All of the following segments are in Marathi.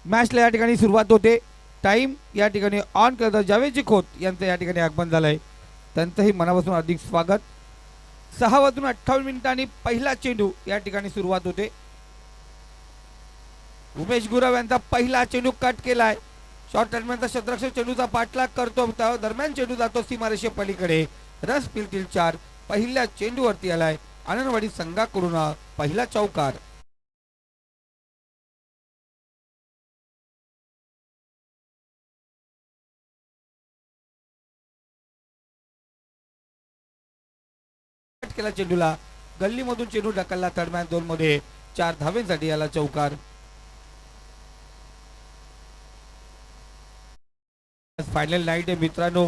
मॅचला या ठिकाणी सुरुवात होते. टाइम या ठिकाणी ऑन करता जावेदजी खोत यांचं या ठिकाणी आगमन झालंय, त्यांचंही मनापासून हार्दिक स्वागत. 6:58 पहिला चेंडू या ठिकाणी सुरुवात होते. उमेश गुरव यांचा पहिला चेंडू कट केलाय. शॉर्ट टर्नमॅनचा क्षेत्ररक्षक चेंडूचा पाठलाग करतो, त्या दरम्यान चेंडू जातो सीमारेषे पलीकडे. रस पिलतील 4. पहिल्या चेंडूवरती आलाय आनंदवाडी संघाकडून पहिला चौकार. केला चेंडूला, गल्लीमधून चेंडू ढकलला थर्ड मॅन झोन मध्ये. 4 धावेंसाठी याला चौकार. फायनल नाईट आहे मित्रांनो.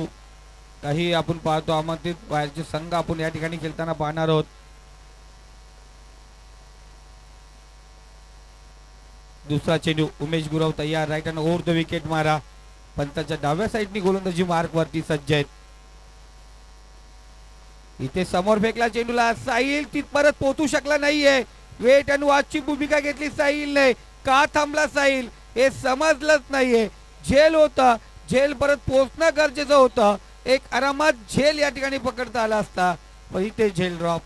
काही आपण पाहतो आमंत्रित बाहेरचे संघ आपण या ठिकाणी खेळताना पाहणार आहोत. दुसरा चेंडू उमेश गुरव तयार. Right hand over the wicket मारा. पंताच्या डाव्या साईडनी गोलंदाजी मार्क वरती सज्ज आहेत. इथे समोर फेकला चेंडूला. साहिल तिथपर्यंत पोहोचू शकला नाहीये. वेट अँड वॉचची भूमिका घेतली साहिलने. का थांबला साहिल हे समजलंच नाहीये. झेल होता, झेल परत पोहोचणं गरजेचं होतं. एक आरामात झेल या ठिकाणी पकडता आला असता, पण इथे झेल ड्रॉप.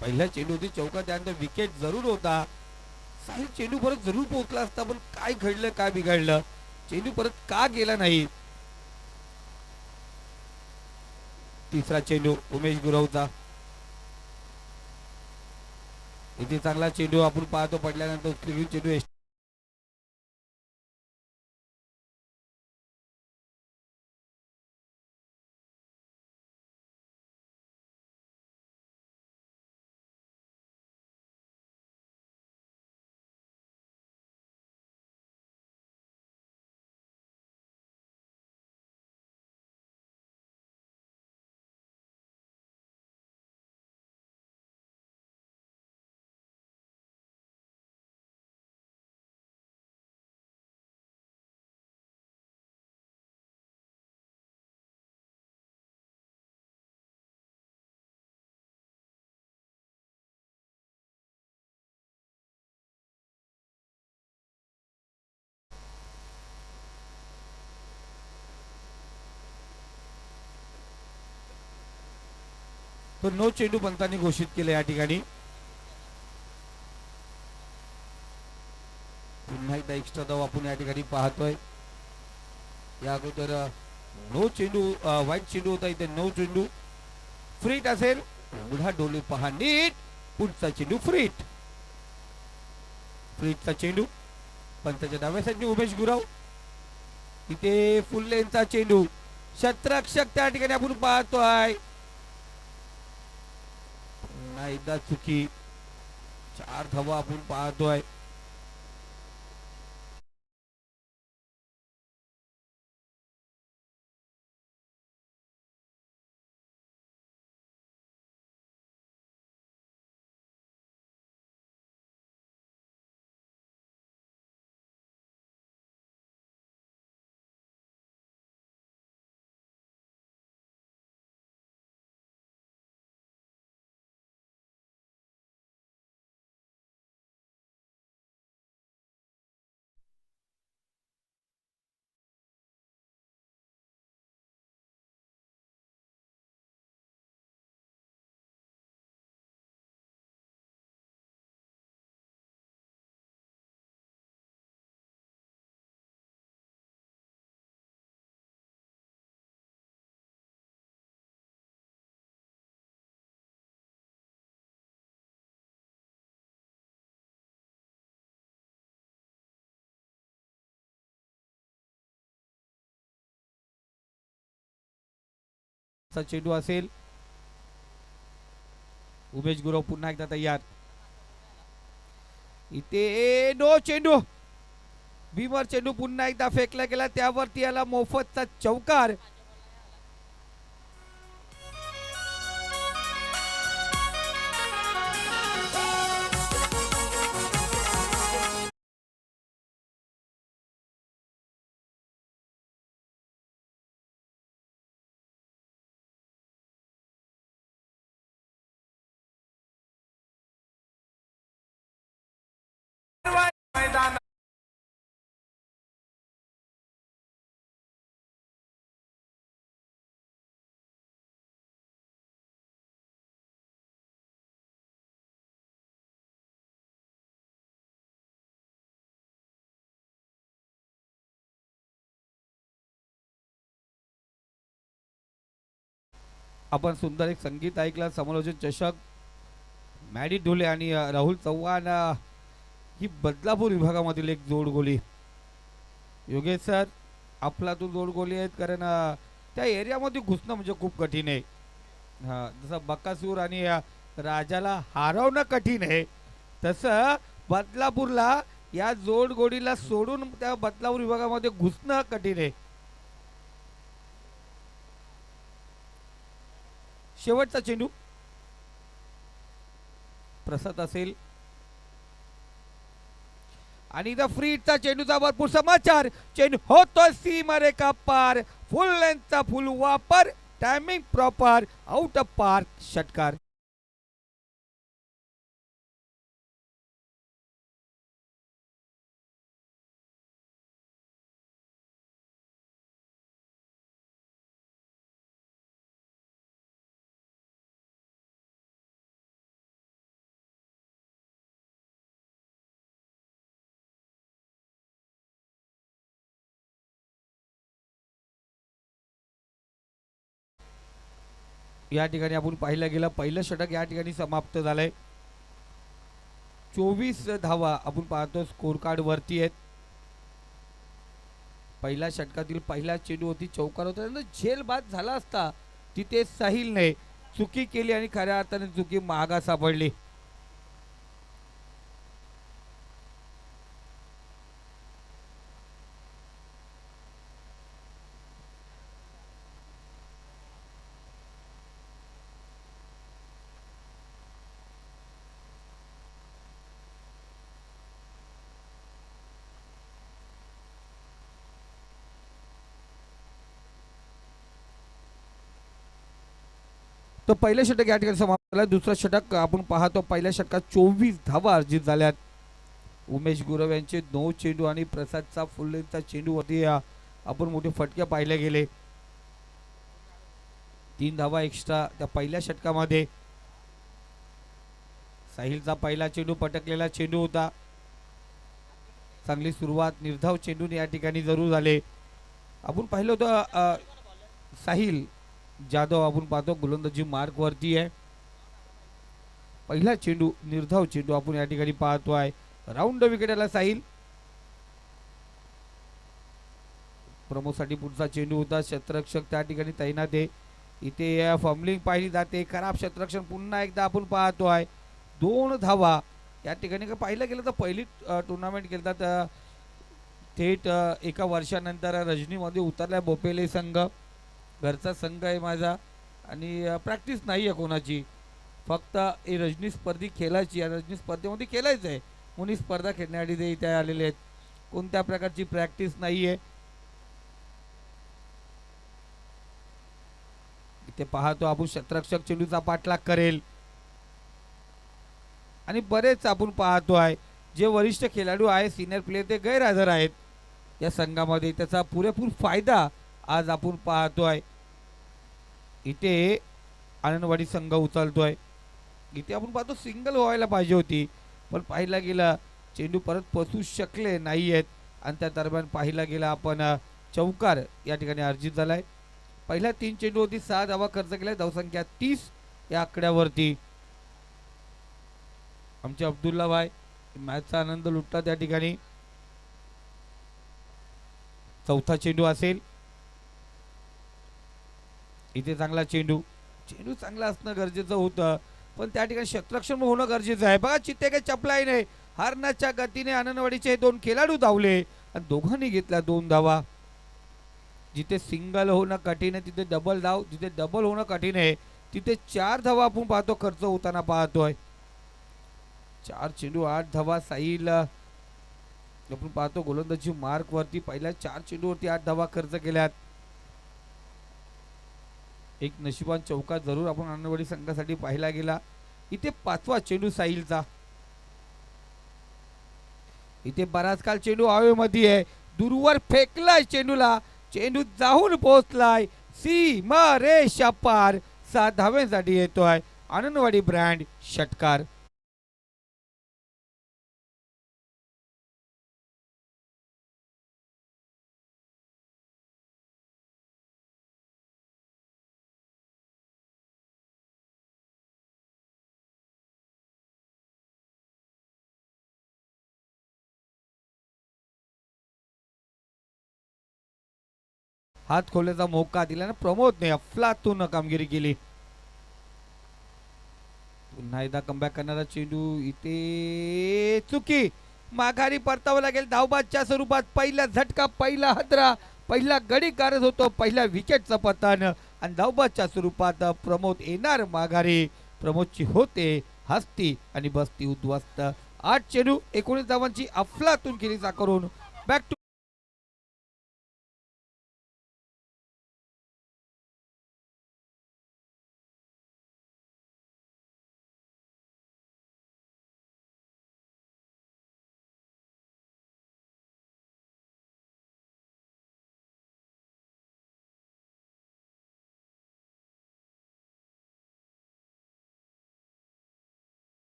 पहिल्या चेंडूची चौका, त्यानंतर विकेट जरूर होता. साहिल चेंडू परत जरूर पोहोचला असता, पण काय घडलं काय बिघडलं, चेंडू परत का गेला नाही. तिसरा चेंडू उमेश गुरवचा. इथे चांगला चेंडू आपण पाहतो पडल्यानंतर चेंडू तो नो चेंडू पंतांनी घोषित केलं या ठिकाणी. पुन्हा एकदा एक्स्ट्रा धाव आपण या ठिकाणी पाहतोय. या अगोदर नो चेंडू वाईट चेंडू होता, इथे नो चेंडू. फ्रीट असेल, पुढा डोले पहा नीट. पुढचा चेंडू फ्रीट. फ्रीटचा चेंडू पंताच्या डाव्या साईडने उमेश गुरव. इथे फुल लेनचा चेंडू. क्षेत्ररक्षक त्या ठिकाणी आपण पाहतोय. एकदा चुकी. 4 धावा आपण पाहतोय. चेंडू असेल. उमेश गुरव पुन्हा एकदा तयार. इथे नो चेंडू. भीमर चेंडू पुन्हा एकदा फेकला गेला, त्यावरती याला मोफतचा चौकार. आपण सुंदर एक संगीत ऐकलं. समालोचन चषक मॅडी ढोले आणि राहुल चव्हाण ही बदलापूर विभागामधील एक जोडगोली. योगेश सर, आपला तो जोडगोली आहेत, कारण त्या एरियामध्ये घुसणं म्हणजे खूप कठीण आहे. हा, जसं बकासूर आणि राजाला हरवणं कठीण आहे, तसं बदलापूरला या जोडगोडीला सोडून त्या बदलापूर विभागामध्ये घुसणं कठीण आहे. शेवटचा चेंडू प्रसाद असेल आणि इथं फ्रीचा चेंडूचा भरपूर समाचार. चेंडू होतो सीमारेखा पार. फुल लेंथचा फुल वापर. Timing proper. Out of park. षटकार. या ठिकाणी आपण पाहिलं गेलं पहिलं षटक या ठिकाणी समाप्त झालंय. 24 धावा आपण पाहतो स्कोर कार्ड वरती आहेत. पहिल्या षटकातील पहिला चेंडू होती चौकार होता, झेल बाद झाला असता. तिथे साहिलने चुकी केली आणि खऱ्या अर्थाने चुकी महागा सापडली. तर पहिलं षटक या ठिकाणी समाप्त झालं. दुसरं षटक आपण पाहतो. पहिल्या षटकात 24 धावा अर्जित झाल्यात. उमेश गुरव यांचे 9 चेंडू आणि प्रसादचा फुल्लेचा चेंडू वरती आपण मोठे फटके पाहिले गेले. 3 धावा एक्स्ट्रा त्या पहिल्या षटकामध्ये. साहिलचा पहिला चेंडू पटकलेला चेंडू होता. चांगली सुरुवात निर्धाव चेंडून या ठिकाणी जरूर झाले. आपण पाहिलं होतं साहिल जाधव आपण पाहतो गोलंदाजी मार्क वरती आहे. पहिला चेंडू निर्धाव चेंडू आपण या ठिकाणी पाहतो आहे. राऊंड विकेटला साहिल. प्रमोसाठी पुढचा चेंडू होता. क्षेत्ररक्षक त्या ठिकाणी तैनात आहे. इथे फॉर्मलिंग पाहिली जाते. खराब क्षेत्ररक्षण पुन्हा एकदा आपण पाहतो आहे. 2 धावा या ठिकाणी पाहिलं गेलं तर पहिली टुर्नामेंट खेळतात थेट एका वर्षानंतर रजनीमध्ये उतरलाय बोपेले संघ. घरचा संघ आहे माझा आणि प्रॅक्टिस नाही आहे कोणाची. फक्त ही रजनी स्पर्धी खेळायची. रजनी स्पर्धेमध्ये खेळायचं आहे म्हणून स्पर्धा खेळण्यासाठी ते इथे आलेले आहेत. कोणत्या प्रकारची प्रॅक्टिस नाही आहे. इथे पाहतो आपण क्षेत्ररक्षक चेंडूचा पाठलाग करेल आणि बरेच आपण पाहतो आहे जे वरिष्ठ खेळाडू आहे सिनियर प्लेयर ते गैरहजर आहेत या संघामध्ये. त्याचा पुरेपूर फायदा आज आपण पाहतोय. इथे आनंदवाडी संघ उचलतोय. इथे आपण पाहतो सिंगल व्हायला पाहिजे होती पण पाहिला गेला चेंडू परत पोचू शकले नाही आहेत आणि त्या दरम्यान पाहिला गेला आपण चौकार या ठिकाणी अर्जित झालाय. पहिल्या 3 चेंडू होती 6 धावा खर्च केलाय. धावसंख्या 30 या आकड्यावरती. आमचे अब्दुल्ला भाई मॅचचा आनंद लुटतात या ठिकाणी. चौथा चेंडू असेल. इथे चांगला चेंडू. चेंडू चांगला असणं गरजेचं होतं पण त्या ठिकाणी क्षेत्ररक्षण होणं गरजेचं आहे. बघा चित्ते काही चपलाई नाही. हरणाच्या गतीने आनंदवाडीचे 2 खेळाडू धावले आणि दोघांनी घेतल्या 2 धावा. जिथे सिंगल होणं कठीण आहे तिथे डबल धाव. जिथे डबल होणं कठीण आहे तिथे 4 धावा आपण पाहतो खर्च होताना पाहतोय. 4 चेंडू 8 धावा. साहिल आपण पाहतो गोलंदाजी मार्क वरती पहिल्या 4 चेंडूवरती 8 धावा खर्च केल्यात. एक नशिबान चौका जरूर आपण आनंदवाडी संघासाठी पाहिला गेला. इथे 5वा चेंडू साहिलचा. इथे बराच काल चेंडू हवेमध्ये आहे. दूरवर फेकलाय चेंडूला. चेंडू जाऊन पोहोचलाय सीमारेषा पार. 7 धाव्यांसाठी येतोय आनंदवाडी ब्रँड. षटकार. हात खोलण्याचा मौका दिला ना प्रमोदने अफलातून कामगिरी केली. पुन्हा एकदा कमबॅक करणारा चेंडू इथे चुकी, माघारी परतावं लागेल धावबादच्या स्वरूपात. पहिला झटका, पहिला हदरा, पहिला गडी गारज होतो, पहिल्या विकेटचं पतन आणि धावबादच्या स्वरूपात प्रमोद येणार माघारी. प्रमोदची होते हस्ती आणि बसती उद्ध्वस्त. 8 चेंडू 19 धावांची अफलातून केली करून बॅक टू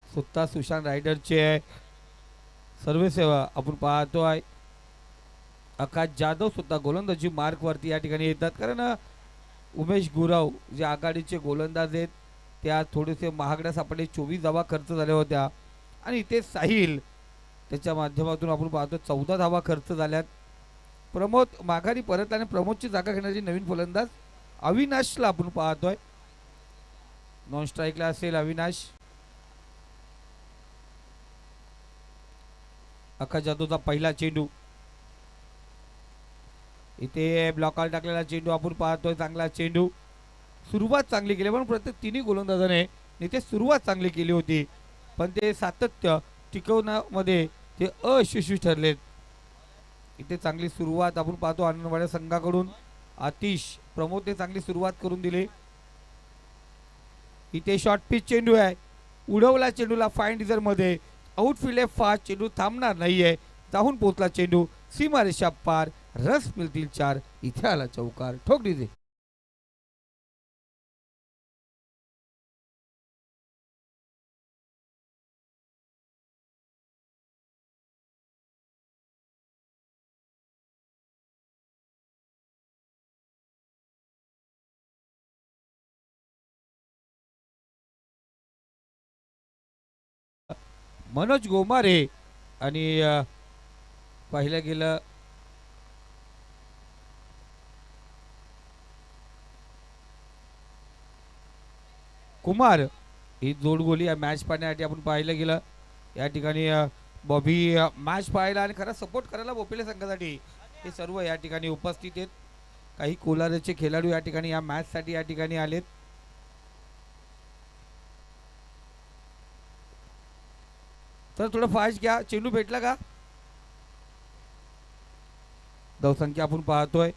सुद्धा सुशांत रायडरचे सर्वसेवा आपण पाहतोय. आकाश जाधव सुद्धा गोलंदाजी मार्क वरती या ठिकाणी येतात, कारण उमेश गुरव जे आघाडीचे गोलंदाज आहेत त्या थोडेसे महागड्या सापडले. 24 धावा खर्च झाल्या होत्या आणि इथे साहिल त्याच्या माध्यमातून आपण पाहतो 14 धावा खर्च झाल्यात. प्रमोद माघारी परतल्याने प्रमोदची जागा घेण्याची नवीन फलंदाज अविनाशला आपण पाहतोय. नॉन स्ट्राईकला असेल अविनाश. आकाश जाधवचा पहिला चेंडू इथे ब्लॉकआउट टाकलेला चेंडू आपण पाहतोय. चांगला चेंडू, सुरुवात चांगली केली पण प्रत्येक तिन्ही गोलंदाजाने इथे सुरुवात चांगली केली होती पण ते सातत्य टिकवण्यामध्ये ते अयशस्वी ठरलेत. इथे चांगली सुरुवात आपण पाहतो आनंदवाड्या संघाकडून. आतिश प्रमोदने चांगली सुरुवात करून दिली. इथे शॉर्ट पिच चेंडू आहे, उडवला चेंडूला फाईन डिझर मध्ये. आउटफील्ड आहे फास्ट, चेंडू थांबणार नाहीये, जाऊन पोहोचला चेंडू सीमारेषा पार. रस मिळतील 4. इथे आला चौकार. ठोक डीजे. मनोज गोमारे आणि पाहिलं गेलं कुमार ही जोडगोली या मॅच पाहण्यासाठी आपण पाहिलं गेलं. या ठिकाणी बॉबी मॅच पाहायला आणि खरं सपोर्ट करायला बोपेले संघासाठी हे सर्व या ठिकाणी उपस्थित आहेत. काही कोलारचे खेळाडू या ठिकाणी या मॅच साठी या ठिकाणी आलेत. तर थोडं फास्ट घ्या. चेंडू भेटला का? धावसंख्या आपण पाहतोय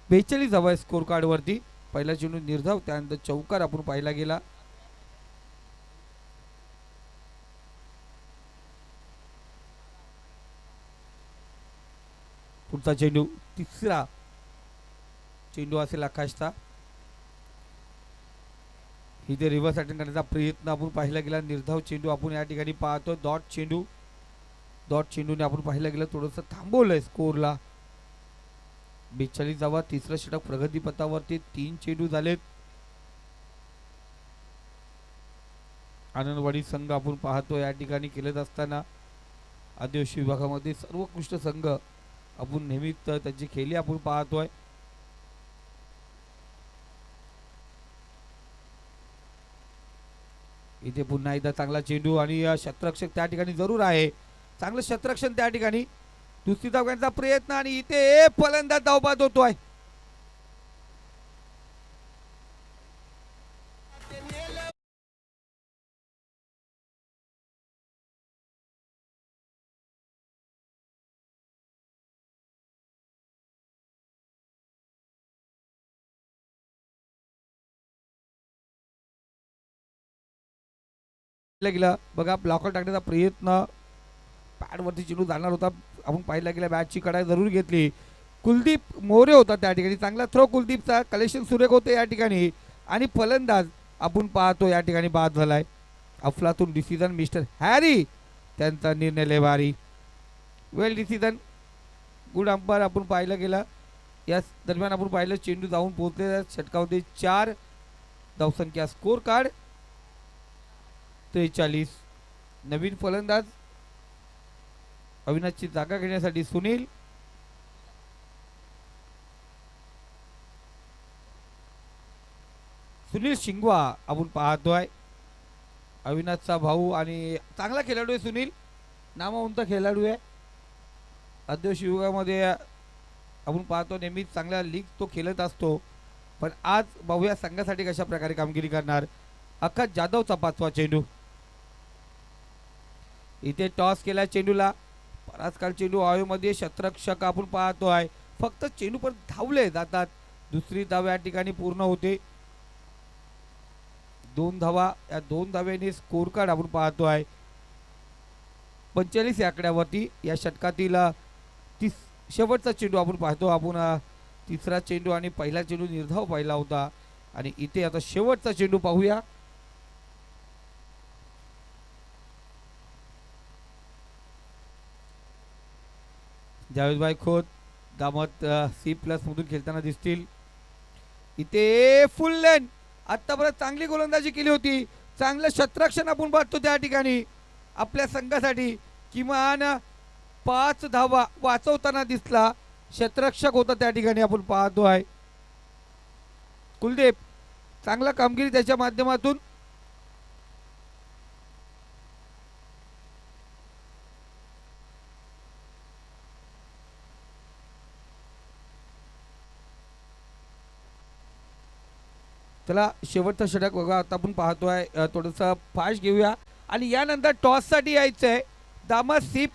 42 धावा स्कोर कार्ड वरती. पहिला चेंडू निर्धाव, त्यानंतर चौकार आपण पाहिला गेला. पुढचा चेंडू, तिसरा चेंडू असेल आकाशचा. इथे रिव्हर्स अटेंड करण्याचा प्रयत्न आपण पाहिला गेला. निर्धाव चेंडू आपण या ठिकाणी पाहतो. डॉट चेंडूने आपण पाहिलं गेलं थोडंसं थांबवलंय स्कोरला. 42 धावा, तिसरं षटक प्रगती पथावरती. 3 चेंडू झालेत. आनंदवाडी संघ आपण पाहतो या ठिकाणी केलेत असताना आदिवासी विभागामध्ये सर्वोत्कृष्ट संघ आपण नेहमीच त्यांची खेळी आपण पाहतोय. इथे पुन्हा एकदा चांगला चेंडू आणि क्षेत्ररक्षक त्या ठिकाणी जरूर आहे. चांगलं क्षेत्ररक्षण त्या ठिकाणी. दुसरी धाव घेण्याचा प्रयत्न आणि इथे फलंदाज धावबाद होतोय. गेला बघा, ब्लॉकर टाकण्याचा प्रयत्न, पॅडवरती चेंडू जाणार होता. आपण पाहिला गेला बॅटची कडाई जरूर घेतली. कुलदीप मोरे होता त्या ठिकाणी. चांगला थ्रो कुलदीपचा. कलेक्शन सुरेख होते या ठिकाणी आणि फलंदाज आपण पाहतो या ठिकाणी बाद झालाय. अफलातून डिसिजन मिस्टर हॅरी त्यांचा निर्णय लय भारी. वेल डिसिजन, गुड अंपायर आपण पाहिलं गेला. या दरम्यान आपण पाहिलं चेंडू जाऊन पोहोचलेला षटकामध्ये 4 धावसंख्या स्कोर कार्ड 43. नवीन फलंदाज अविनाशची जागा घेण्यासाठी सुनील. सुनील शिंगवा आपण पाहतोय, अविनाशचा भाऊ आणि चांगला खेळाडू आहे सुनील, नामवंत खेळाडू आहे. आदिवासी विभागामध्ये आपण पाहतो नेहमीच चांगला लीग तो खेळत असतो. पण आज बघूया संघासाठी कशा प्रकारे कामगिरी करणार. आकाश जाधवचा 5वा चेंडू. इथे टॉस केला चेंडूला, आजकाल चेंडू हवेमध्ये क्षेत्ररक्षक आपण पाहतोय, फक्त चेंडू पण धावले जातात. दुसरी धाव या ठिकाणी पूर्ण होते. 2 धावा, या 2 धाव्यांनी स्कोर कार्ड आपण पाहतोय 45 या आकड्यावरती. या षटकातील शेवटचा चेंडू आपण पाहतो. आपण तिसरा चेंडू आणि पहिला चेंडू निर्धाव पाहिला होता आणि इथे आता शेवटचा चेंडू पाहूया. जावेदभाई खोत दामत C+ मधून खेळताना दिसतील. इथे फुल लेन, आतापर्यंत चांगली गोलंदाजी केली होती, चांगलं क्षेत्ररक्षण आपण पाहतो त्या ठिकाणी आपल्या संघासाठी. किमान 5 धावा वाचवताना दिसला, क्षेत्ररक्षक होता त्या ठिकाणी आपण पाहतो आहे. कुलदीप चांगला कामगिरी त्याच्या माध्यमातून. चला शेवटचा षटक बघा, आता आपण पाहतोय थोडंसं फास्ट घेऊया आणि यानंतर टॉस साठी यायचंय. दामत C+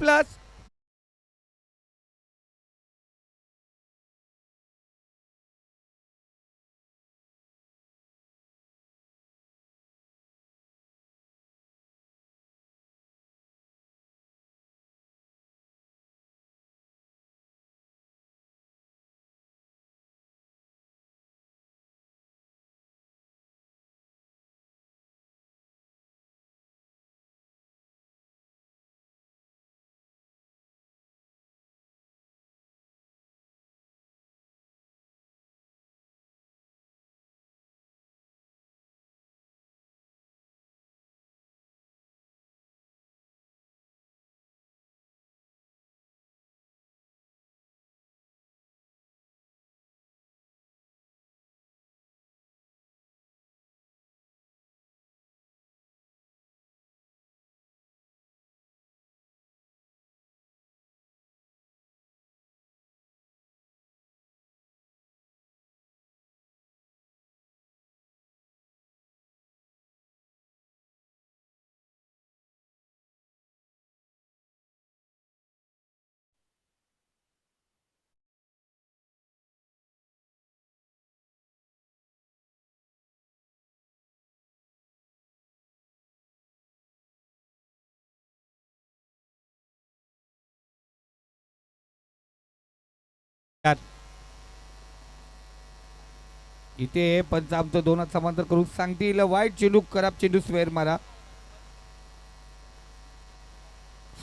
इथे पंच आमचं 2 समांतर करून सांगतील वाईट चेंडू, खराब चेंडू, स्क्वेअर मारा.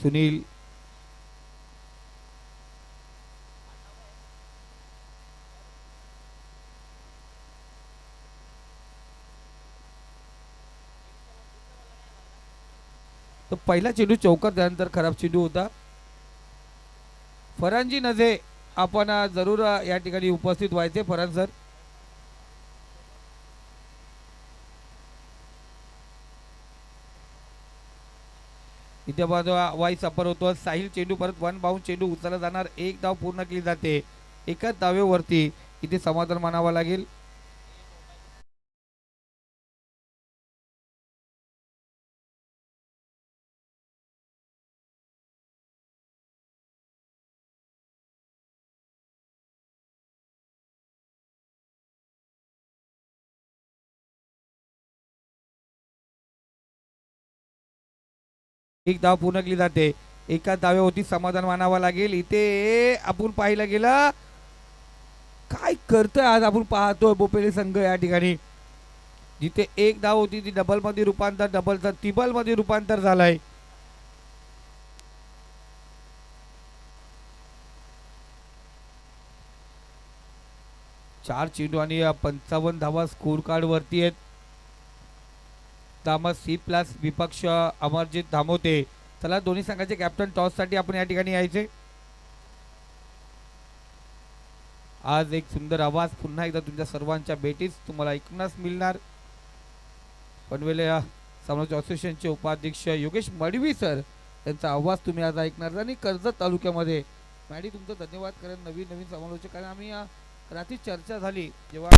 सुनील तो पहिला चेंडू चौकार, त्यानंतर खराब चेंडू होता. फरांजी नजे आपण जरूर या ठिकाणी उपस्थित व्हायचे. फरान सर इथे बाजूला वाईस अपर होतो. साहिल चेंडू परत 1 बाउंड चेंडू उचलला जाणार. 1 धाव पूर्ण केली जाते. एकाच धावेवरती इथे समाधान मानावं लागेल. एक धाव पूर्ण केली जाते. एका धावेवरती समाधान मानावा लागेल. इथे आपण पाहिलं गेलं काय करतोय आज आपण पाहतोय बोपेली संघ या ठिकाणी. जिथे 1 धाव होती ती डबल मध्ये रूपांतर, डबलचा ट्रिबल मध्ये रूपांतर झालंय. 4 चेंडू आणि 55 धावा स्कोर कार्ड वरती आहेत. दामस सी प्लस विपक्ष अमरजित धामोते. चला दोन्ही संघाचे कॅप्टन टॉस साठी आपण या ठिकाणी यायचे. आज एक सुंदर आवाज पुन्हा एकदा तुमच्या सर्वांच्या भेटीस तुम्हाला ऐकण्यास मिळणार. पनवेल समाज असोसिएशनचे उपाध्यक्ष योगेश मडवी सर यांचा आवाज तुम्ही आज ऐकणार. आणि कर्जत तालुक्यामध्ये मॅडी तुमचं धन्यवाद. कारण नवीन नवीन समालोचक, कारण आम्ही रात्री चर्चा झाली जेव्हा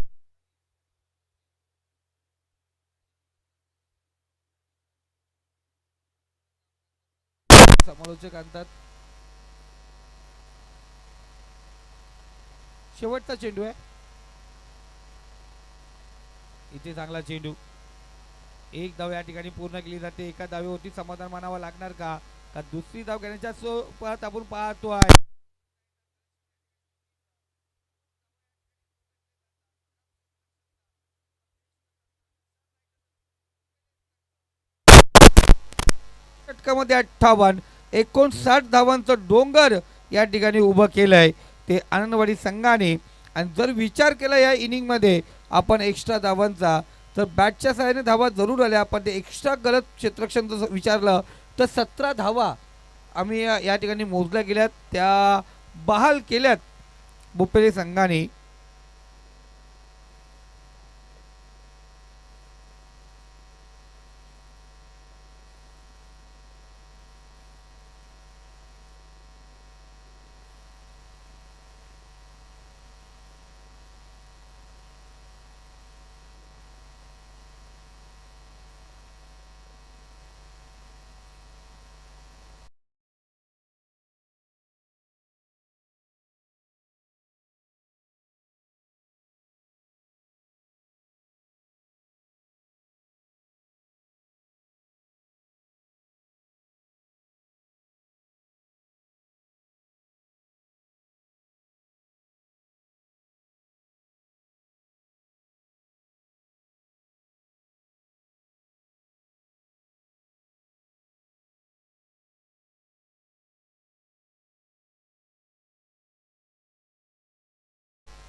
समालोचक आणतात. शेवटचा चेंडू आहे. इथे चांगला चेंडू. एक धाव या ठिकाणी पूर्ण केली जाते. एका धावेवरती समाधान मानावं लागणार का दुसरी धाव घेण्याच्या सोबत आपण पाहतो आहे. षटकामध्ये 58 59 धावांचं डोंगर या ठिकाणी उभं केलंय ते आनंदवाडी संघाने. आणि जर विचार केला या इनिंग मध्ये आपण एक्स्ट्रा धावांचा, तर बॅटच्या सहाय्याने धावा जरूर आल्या, पण ते एक्स्ट्रा गलत क्षेत्ररक्षण जर विचारलं तर 17 धावा आम्ही या ठिकाणी मोजल्या गेल्यात, त्या बहाल केल्यात बोपेली संघाने.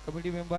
Committee member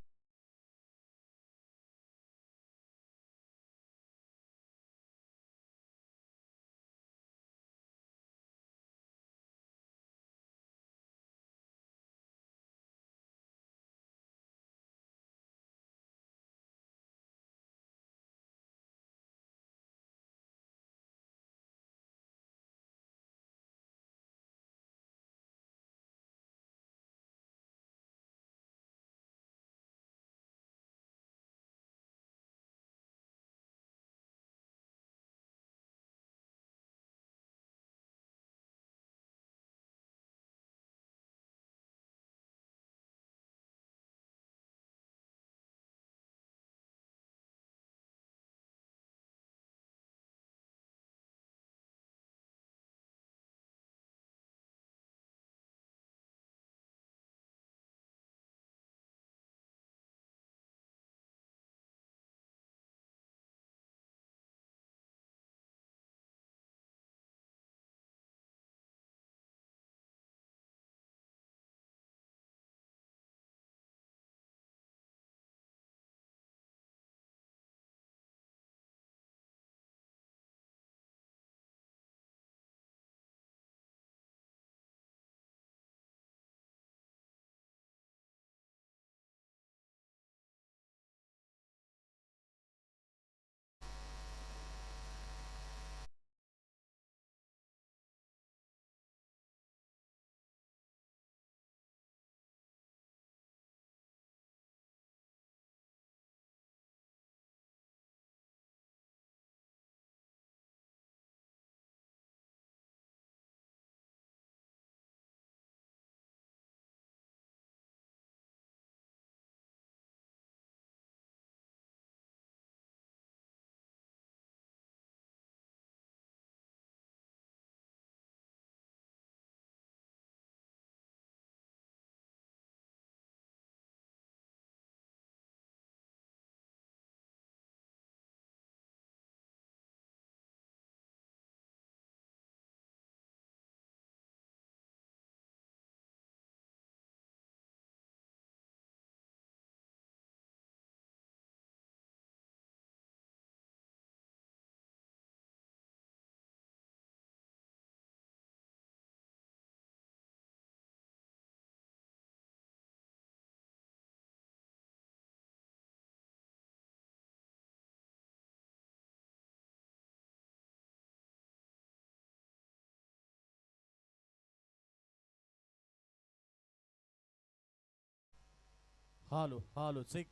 hello hello check.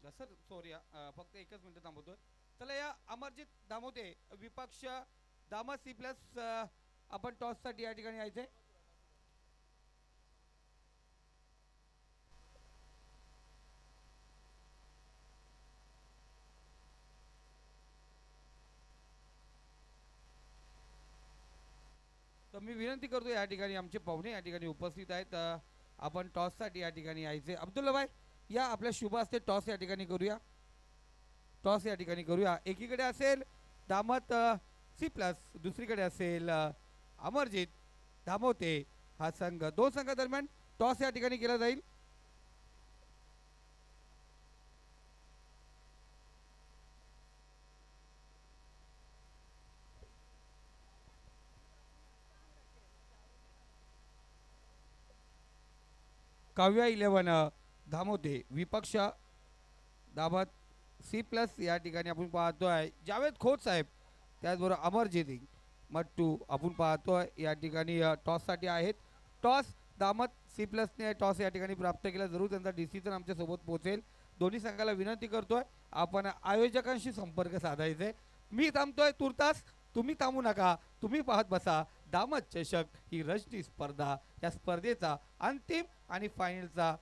Sir sorry फक्त एकच मिनिट थांबवतोय. चला या अमरजित दामोते विपक्ष दामत सी प्लस आपण टॉससाठी या ठिकाणी यायचे. तर मी विनंती करतो या ठिकाणी आमचे पाहुणे या ठिकाणी उपस्थित आहेत. आपण टॉससाठी या ठिकाणी यायचे. अब्दुल्ला भाई या आपल्या शुभ असते टॉस या ठिकाणी करूया. टॉस या ठिकाणी करूया. एकीकडे असेल दामत सी प्लस, दुसरीकडे असेल अमरजित दामोते हा संघ. दोन संघादरम्यान टॉस या ठिकाणी केला जाईल. काव्या 11 धामोते विपक्ष दामत सी प्लस या ठिकाणी आपण पाहतोय जावेद खोत साहेब, त्याचबरोबर अमरजित मट्टू आपण पाहतोय या ठिकाणी टॉससाठी आहेत. टॉस दामत सी प्लसने टॉस या ठिकाणी प्राप्त केला. जरूर त्यांचा डिसिजन आमच्या सोबत पोहोचेल. दोन्ही संघाला विनंती करतोय आपण आयोजकांशी संपर्क साधायचे. मी थांबतोय तुर्तास, तुम्ही थांबू नका. तुम्ही पाहत बसा दामत चषक ही रजनी स्पर्धा. या स्पर्धेचा अंतिम आणि फायनलचा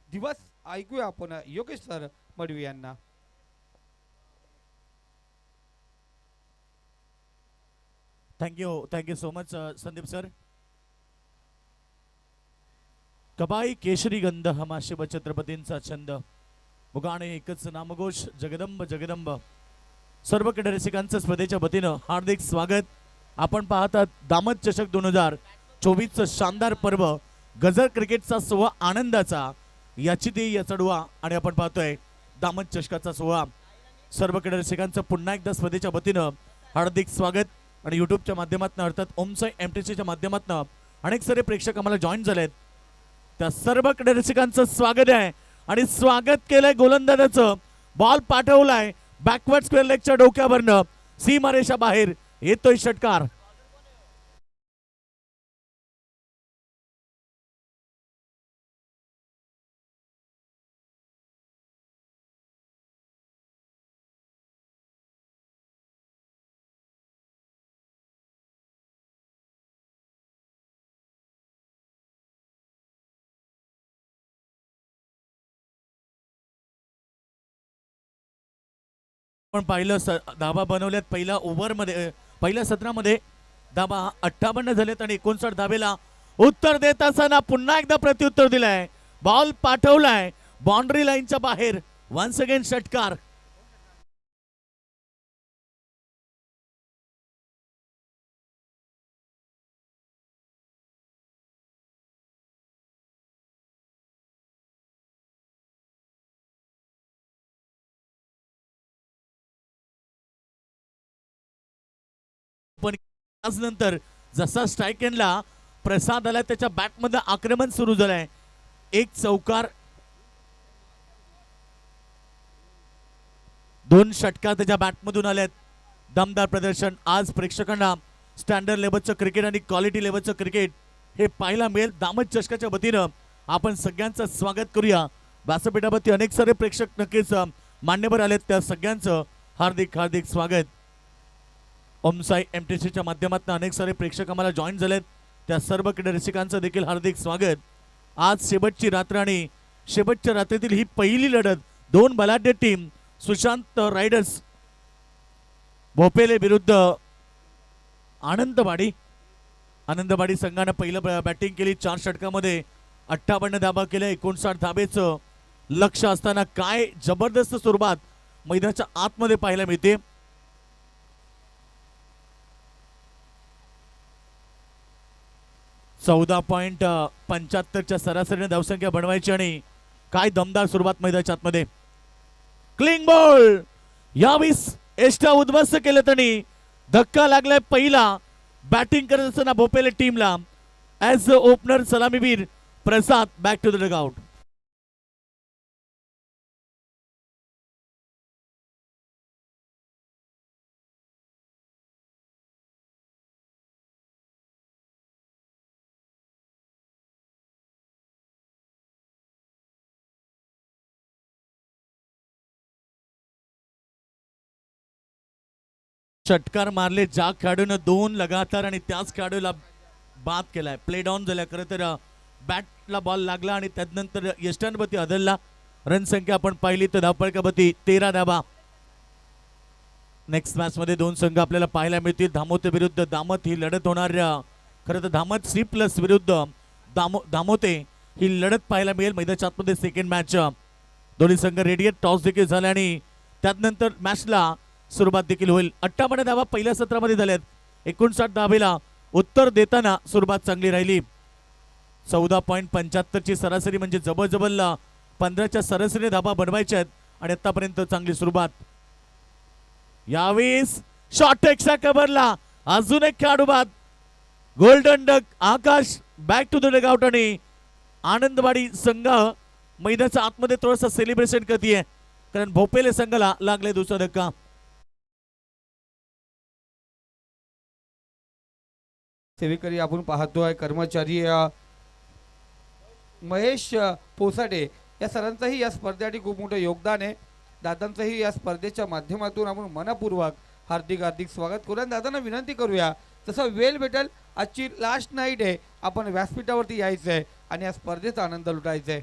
दिवस ऐकूया आपण योगेश सर मडवी यांना. Thank you so much Sandeep sir. कबाई केशरी गंध हा शिवछत्रपतींचा छंद, मुगाने एकच नामघोष जगदंब जगदंब. सर्व क्रीडा रसिकांचं स्पर्धेच्या वतीनं हार्दिक स्वागत. आपण पाहतात दामत चषक 2024चं शानदार पर्व, गजर क्रिकेटचा सोहळा आनंदाचा, याची ते या चढवा आणि आपण पाहतोय दामत चषकाचा सोहळा. सर्व क्रीडा रसिकांचं पुन्हा एकदा स्पर्धेच्या वतीनं हार्दिक स्वागत. आणि युट्यूबच्या माध्यमातून अर्थात ओमसाई एमटीसीच्या माध्यमातून अनेक सारे प्रेक्षक आम्हाला जॉईन झालेत. त्या सर्व क्रीडा रसिकांचं स्वागत आहे. आणि स्वागत केलंय गोलंदाजाचं. बॉल पाठवलाय बॅकवर्ड स्क्वेअर लेगच्या डोक्यावरनं, सीमारेषा बाहेर येतोय षटकार. आपण पाहिलं धाबा बनवल्यात पहिल्या ओव्हरमध्ये, पहिल्या सत्रामध्ये धाबा 58 झालेत आणि 59 धाबेला उत्तर देत असताना पुन्हा एकदा प्रत्युत्तर दिलंय. बॉल पाठवलाय बाउंड्री लाईनच्या बाहेर. वन्स अगेन षटकार. पण नंतर जसा स्ट्राईक एंडला प्रसाद आला त्याच्या बॅटमध्ये आक्रमण सुरू झालंय. एक चौकार, दोन षटकार त्याच्या बॅटमधून आलेत. दमदार प्रदर्शन. आज प्रेक्षकांना स्टँडर्ड लेवलचं क्रिकेट आणि क्वालिटी लेवलचं क्रिकेट हे पाहायला मिळेल. दामत चषकाच्या वतीनं आपण सगळ्यांचं स्वागत करूया. व्यासपीठावरती अनेक सारे प्रेक्षक नक्कीच मान्यवर आलेत, त्या सगळ्यांचं हार्दिक हार्दिक स्वागत. ओमसाई एमटीसीच्या माध्यमातून अनेक सारे प्रेक्षक आम्हाला जॉईन झालेत, त्या सर्व क्रीडा रसिकांचं देखील हार्दिक स्वागत. आज शेवटची रात्र आणि शेवटच्या रात्रीतील ही पहिली लढत. दोन बलाढ्य टीम, सुशांत रायडर्स भोपेले विरुद्ध आनंदवाडी. आनंदवाडी संघानं पहिलं बॅटिंग केली. 4 षटकामध्ये 58 धाबा केल्या. 59 धाबेचं लक्ष असताना काय जबरदस्त स्वरूपात मैदानाच्या आतमध्ये पाहायला मिळते. .75 सरासरीने धावसंख्या बनवायची आणि काय दमदार सुरुवात मैदानाच्या आतमध्ये. क्लिंग बॉल यावीस एस्टा उद्ध्वस्त केलं त्यांनी. धक्का लागलाय पहिला बॅटिंग करत असताना भोपेले टीमला. ॲज अ ओपनर सलामीवीर प्रसाद बॅक टू द डगआउट. षटकार मारले ज्या खेळाडूनं 2 लगातार आणि त्याच खेळाडूला बाद केलाय. प्ले डाऊन झाला. खरं तर बॅटला बॉल लागला आणि त्यानंतर यष्टांपती आदलला. रन संख्या आपण पाहिली तर धावपळकापती 13 धावा. नेक्स्ट मॅच मध्ये 2 संघ आपल्याला पाहायला मिळतील. धामोते विरुद्ध दामत ही लढत होणार. खरं तर धामत C+ विरुद्ध दामोते ही लढत पाहायला मिळेल मैदानाच्या आतमध्ये. सेकंड मॅच दोन्ही संघ रेडिएट टॉस देखील झाले आणि त्यानंतर मॅचला सुरुवात देखील होईल. 58 धावा पहिल्या सत्रामध्ये झाल्यात. 59 धावेला उत्तर देताना सुरुवात चांगली राहिली. 14.75 ची सरासरी म्हणजे जवळजवळ 15च्या सरासरी धावा बनवायच्या आहेत आणि आतापर्यंत चांगली सुरुवात. यावेळेस शॉट एक्स्ट्रा कव्हरला अजून एक खेळाडू बाद. Golden duck Akash back to the dugout आणि आनंदवाडी संघ मैदानाच्या आतमध्ये थोडंसं सेलिब्रेशन करतीये कारण भोपेले संघाला लागले दुसरा धक्का. सेवेकरी आपण पाहतोय कर्मचारी महेश पोसाडे या सरांचंही या स्पर्धेसाठी खूप मोठं योगदान आहे. दादांचंही या स्पर्धेच्या माध्यमातून आपण मनपूर्वक हार्दिक हार्दिक स्वागत करूया. दादांना विनंती करूया तसं वेळ भेटेल. आजची लास्ट नाईट आहे. आपण व्यासपीठावरती यायचं आहे आणि या स्पर्धेचा आनंद लुटायचा आहे.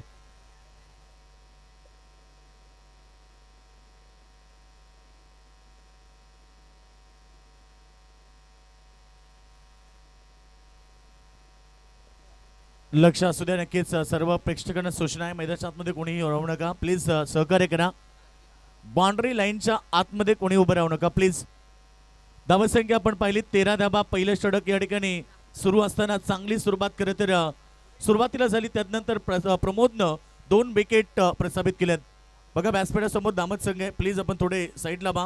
लक्ष असू द्या. नक्कीच सर्व प्रेक्षकांना सूचना आहे मैदानाच्या आतमध्ये कोणीही राहू नका प्लीज. सहकार्य करा. बाउंड्री लाईनच्या आतमध्ये कोणी उभं राहू नका प्लीज. धावसंख्या आपण पाहिली 13 धावा. पहिलं षटक या ठिकाणी सुरू असताना चांगली सुरुवात करत तर सुरुवातीला झाली. त्यानंतर प्रमोदनं 2 विकेट प्रस्थापित केल्यात. बघा व्यासपीठासमोर दामत संघ आहे. प्लीज आपण थोडे साईडला व्हा.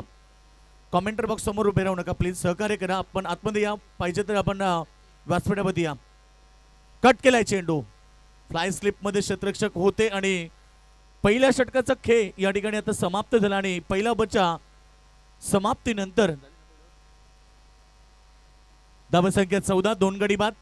कॉमेंटर बॉक्स समोर उभे राहू नका प्लीज. सहकार्य करा. आपण आतमध्ये या पाहिजे तर आपण व्यासपीठामध्ये या. कट केलाय चेंडू. फ्लाय स्लिप मध्ये क्षेत्ररक्षक होते आणि पहिल्या षटकाचा खेळ या ठिकाणी आता समाप्त झाला आणि पहिला ओव्हरच्या समाप्तीनंतर धावसंख्या 14. 2 गडी बाद.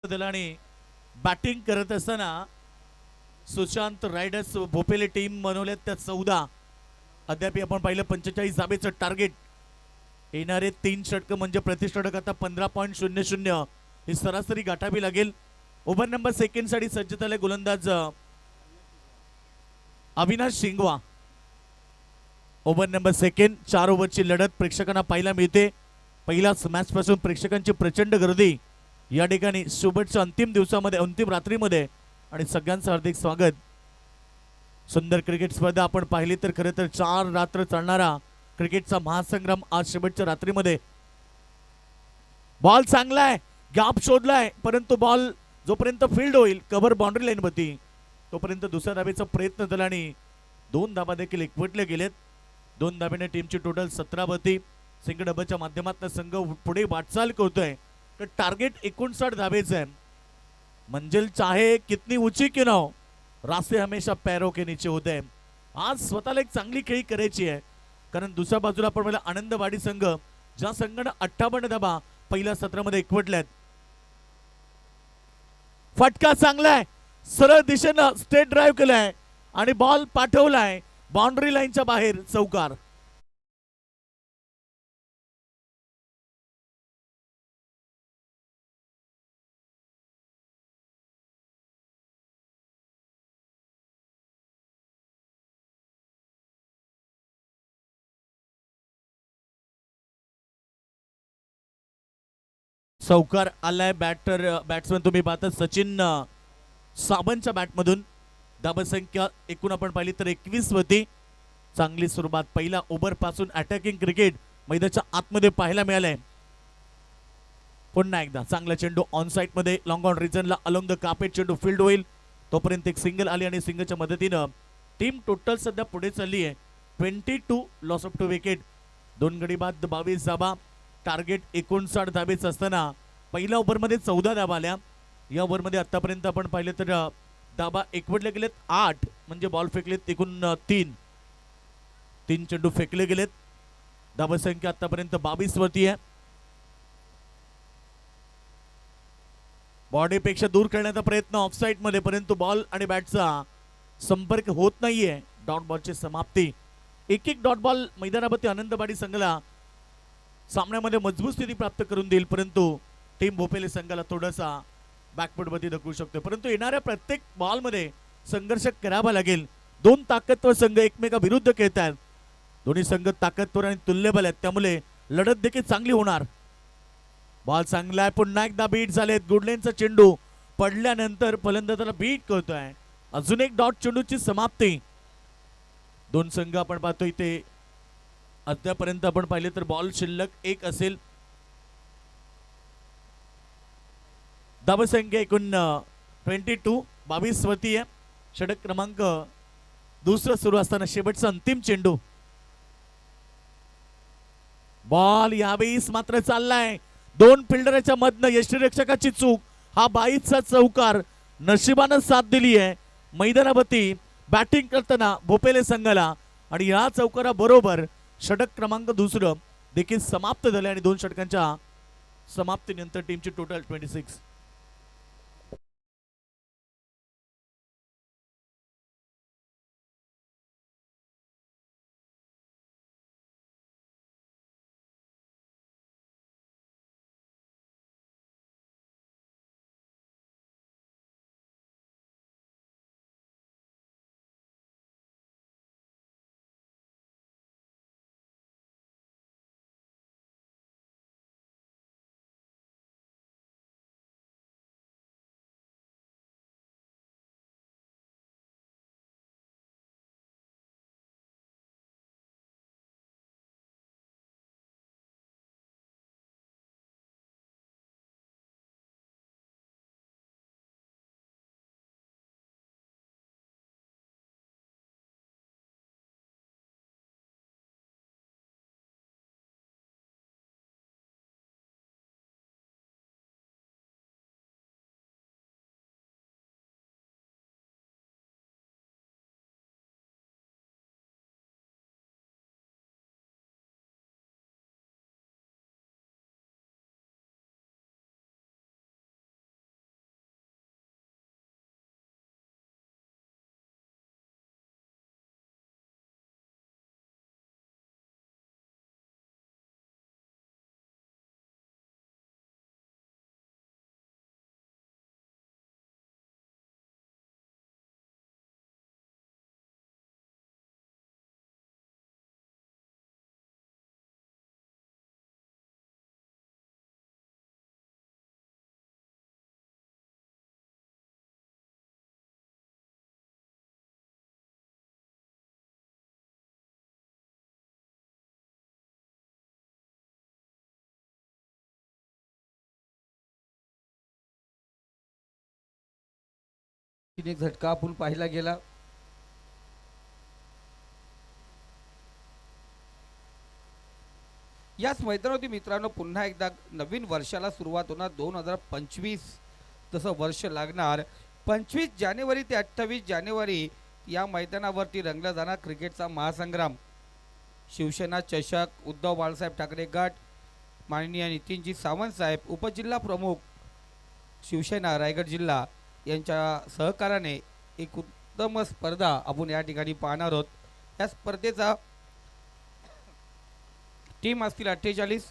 आणि बॅटिंग करत असताना सुशांत रायडर्स भोपेले टीम बनवल्यात त्या 14. अद्याप आपण पाहिलं 45 धावेचं टार्गेट. येणारे 3 षटक म्हणजे प्रति षटक आता 15.00 ही सरासरी गाठावी लागेल. ओव्हर नंबर सेकंड साठी सज्ज झाले गोलंदाज अविनाश शिंगवा. ओव्हर नंबर सेकंड 4 ओव्हरची लढत प्रेक्षकांना पाहायला मिळते. पहिल्याच मॅच पासून प्रेक्षकांची प्रचंड गर्दी या ठिकाणी शुभेच्छा अंतिम दिवसामध्ये अंतिम रात्रीमध्ये आणि सगळ्यांचं हार्दिक स्वागत. सुंदर क्रिकेट स्पर्धा आपण पाहिली तर खरं तर 4 रात्र चालणारा क्रिकेटचा महासंग्राम आज शेवटच्या रात्रीमध्ये. बॉल चांगलाय. गॅप शोधलाय परंतु बॉल जोपर्यंत फील्ड होईल कव्हर बाउंड्री लाईन वरती तोपर्यंत दुसऱ्या धावेचा प्रयत्न झाला आणि 2 धावा देखील एकवटले गेलेत. 2 धावेने टीमची टोटल 17 वरती. सिंगल डबलच्या माध्यमातून संघ पुढे वाटचाल करतोय. तर टार्गेट 59 धावेचं आहे. मंजिल चाहे कितनी ऊंची क्यों ना हो, रास्ते हमेशा पैरों के नीचे होते हैं. आज स्वतःला एक चांगली खेळी करायची आहे कारण दुसऱ्या बाजूला आपण मला आनंदवाडी संघ ज्या संघाने 58 धावा पहिल्या सत्रामध्ये एकवटल्यात. फटका चांगलाय. सरळ दिशेनं स्ट्रेट ड्राइव्ह केलाय आणि बॉल पाठवलाय बाउंड्री लाईनच्या बाहेर. चौकार. चौकार आलाय. बॅट्समन तुम्ही पाहता सचिन साबनच्या बॅटमधून. धावसंख्या एकूण आपण पाहिली तर 21 होती. चांगली सुरुवात पहिल्या ओव्हर पासून अटॅकिंग क्रिकेट मैदानाच्या आतमध्ये पाहायला मिळालंय. पुन्हा एकदा चांगला चेंडू ऑन साइड मध्ये लॉंग ऑन रिजनला अलोंग द कार्पेट चेंडू फील्ड होईल तोपर्यंत एक सिंगल आली आणि सिंगलच्या मदतीनं टीम टोटल सध्या पुढे चालली आहे. 22 लॉस ऑफ 2 विकेट. 2 गडी बाद 22 धाबा. टार्गेट 59 धाबेच असताना पहिल्या ओव्हरमध्ये 14 धाबा आल्या. या ओव्हरमध्ये आतापर्यंत आपण पाहिलं तर धाबा एकवटले गेलेत 8 म्हणजे बॉल फेकलेत एकूण 3 चेंडू फेकले गेलेत. धाबा संख्या आतापर्यंत 22 वरती आहे. बॉडीपेक्षा दूर करण्याचा प्रयत्न ऑफसाइड मध्ये परंतु बॉल आणि बॅटचा संपर्क होत नाहीये. डॉट बॉलची समाप्ती. एक डॉट बॉल मैदानावरती आनंदवाडी संघाला सामन्यामध्ये मजबूत स्थिती प्राप्त करून देईल परंतु टीम भोपेली संघाला थोडासा बॅकवर्ड मध्ये ढकलू शकतो. परंतु येणाऱ्या प्रत्येक बॉल मध्ये संघर्ष करावा लागेल. 2 ताकदवर संघ एकमेकाविरुद्ध खेळतात. दोन्ही संघ ताकदवर आणि तुल्यबल आहेत त्यामुळे लढत देखील चांगली होणार. बॉल चांगला आहे. पुन्हा एकदा बीट झालेत. गुडलेनचा चेंडू पडल्यानंतर फलंदाजाला बीट करतोय. अजून एक डॉट चेंडूची समाप्ती. 2 संघ आपण पाहतो इथे अद्यापर्यंत आपण पाहिले तर बॉल शिल्लक 1 असेल. धावसंख्या एकूण 22 वरती आहे. षटक क्रमांक दुसरं सुरू असताना शेवटचा अंतिम चेंडू. बॉल यावेळीस मात्र चाललाय 2 फिल्डरच्या मधनं यष्टीरक्षकाची चूक. हा 22चा चौकार नशिबानं साथ दिली आहे मैदानावरती बॅटिंग करताना भोपेले संघाला आणि या चौकारा बरोबर षटक क्रमांक दुसरं देखील समाप्त झाले आणि 2 षटकांच्या समाप्तीनंतर टीमची टोटल 26. एक झटका आपण पाहिला गेला. याच मैदानावरती मित्रांनो पुन्हा एकदा नवीन वर्षाला सुरुवात होणार. 2025 तसं वर्ष लागणार. 25 जानेवारी ते 28 जानेवारी या मैदानावरती रंगला जाणार क्रिकेटचा महासंग्राम. शिवसेना चषक उद्धव बाळासाहेब ठाकरे गट माननीय नितीनजी सावंत साहेब उपजिल्हा प्रमुख शिवसेना रायगड जिल्हा यांच्या सहकार्याने एक उत्तम स्पर्धा आपण या ठिकाणी पाहणार आहोत. या स्पर्धेचा टीम असतील 48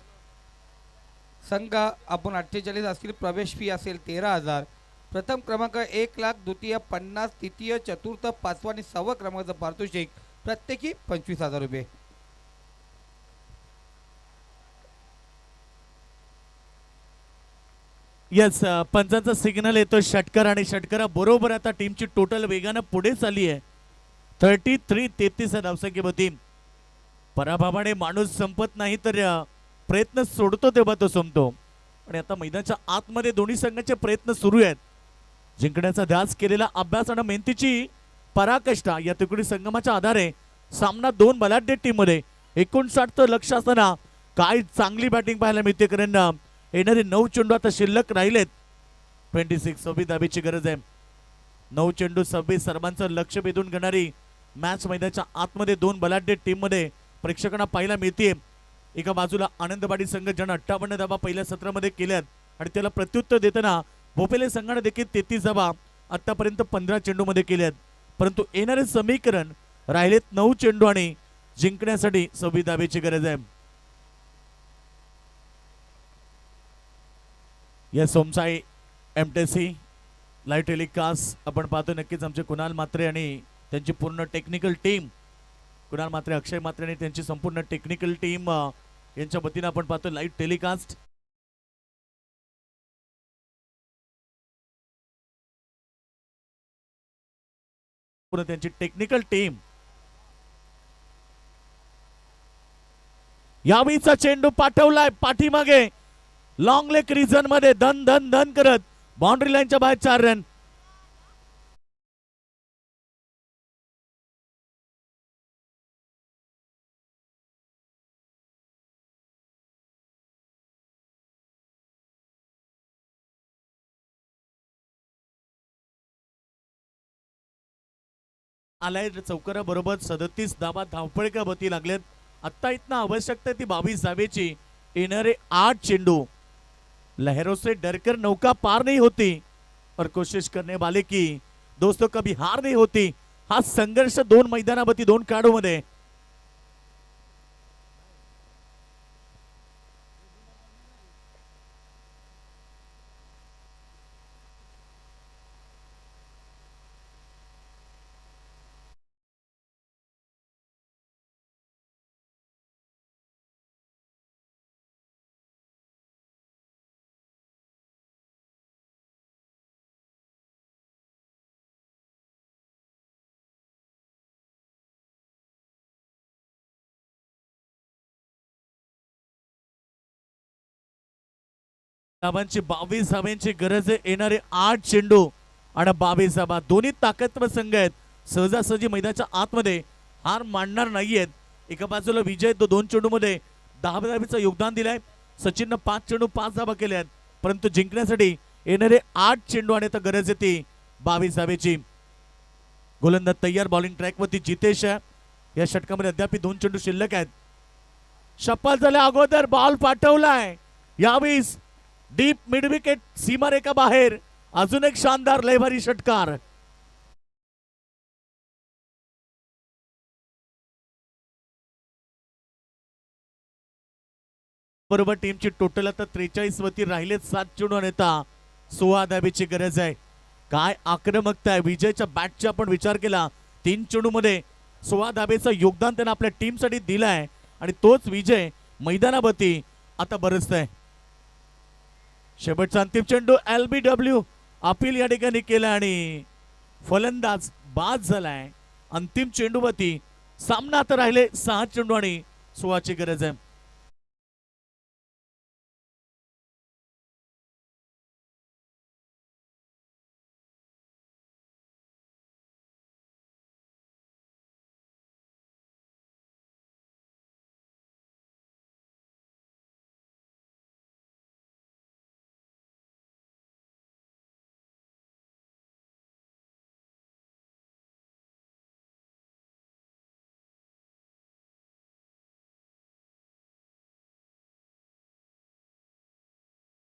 संघ आपण 48 असतील. प्रवेश फी असेल 13,000. प्रथम क्रमांक 1 लाख, द्वितीय 50, तृतीय चतुर्थ 5वा आणि 6वा क्रमांकाचं पारितोषिक प्रत्येकी 25,000 रुपये. यस, पंचांचा सिग्नल येतो षटकर आणि षटकरा बरोबर आता टीमची टोटल वेगानं पुढे चालली आहे. 33-33 धावसंख्येवरती. पराभवाने माणूस संपत नाही तर प्रयत्न सोडतो तेव्हा तो संपतो. आणि आता मैदानाच्या आतमध्ये दोन्ही संघाचे प्रयत्न सुरू आहेत. जिंकण्याचा ध्यास केलेला अभ्यास आणि मेहनतीची पराकाष्ठा या तुकडी संगमाच्या आधारे सामना दोन बलाढ्य टीम मध्ये 59 लक्ष असताना काय चांगली बॅटिंग पाहायला मिळते. कारण येणारे 9 चेंडू आता शिल्लक राहिलेत. 26 धाबेची गरज आहे. 9 चेंडू 26 सर्वांचं लक्ष वेधून घेणारी मॅच मैदानाच्या आतमध्ये दोन बलाढ्य टीम मध्ये प्रेक्षकांना पाहायला मिळते. एका बाजूला आनंदवाडी संघ ज्यानं 58 धावा पहिल्या सत्रामध्ये केल्यात आणि त्याला प्रत्युत्तर देताना भोपेले संघाने देखील 33 धावा आतापर्यंत 15 चेंडू मध्ये केल्यात. परंतु येणारे समीकरण राहिलेत 9 चेंडू आणि जिंकण्यासाठी 26 धावेची गरज आहे. या सोमसाई एमटीसी लाईव्ह टेलिकास्ट आपण पाहतो. नक्कीच आमचे कुणाल म्हात्रे आणि त्यांची पूर्ण टेक्निकल टीम, कुणाल म्हात्रे, अक्षय म्हात्रे आणि त्यांची संपूर्ण टेक्निकल टीम यांच्या वतीने आपण पाहतो लाईव्ह टेलिकास्ट. त्यांची टेक्निकल टीम. यावेळीचा चेंडू पाठवलाय पाठीमागे लॉंग लेग रिजन मध्ये धन धन धन करत बाउंड्री लाईनच्या बाहेर 4 रन. आलाय चौकारा बरोबर 37 धावा धावपळीच्या गती लागलेत. आता इतना आवश्यकता ती 22 धावेची. येणारे 8 चेंडू. लहरों से डरकर नौका पार नहीं होती और कोशिश करने वाले की दोस्तों कभी हार नहीं होती. हा संघर्ष दोन मैदानावरती दोन काढूमध्ये. धावांची 22 धावांची गरज आहे. येणारे 8 चेंडू आणि 22 धावा. दोन्ही ताकदवर संघ आहेत. सहजासहजी मैदानाच्या आतमध्ये हार मानणार नाहीयेत. एका बाजूला विजय 2 चेंडू मध्ये 10 धावेचं योगदान दिलंय. सचिननं 5 चेंडू 5 धावा केल्यात. परंतु जिंकण्यासाठी येणारे 8 चेंडू आणि आता गरज आहे ती 22 धावेची. गोलंदाज तयार. बॉलिंग ट्रॅक वरती जितेश आहे. या षटकामध्ये अद्याप 2 चेंडू शिल्लक आहेत. शपथ झाल्या अगोदर बॉल पाठवलाय. यावेळी डीप मिड विकेट सीमारेखा बाहेर. अजून एक शानदार लयभारी षटकार. बरोबर टीमची टोटल आता 43 वरती राहिलेत. 7 चेंडू आणि आता 16 धावेची गरज आहे. काय आक्रमकता आहे विजयच्या बॅटचा. आपण विचार केला 3 चेंडू मध्ये 16 धावेचं योगदान त्यानं आपल्या टीम साठी दिलाय आणि तोच विजय मैदानावरती आता बरसतोय. शेवटचा अंतिम चेंडू LBW अपील या ठिकाणी केला आणि फलंदाज बाद झालाय. अंतिम चेंडूवरती सामना आता राहिले 6 चेंडू आणि 16ची गरज आहे.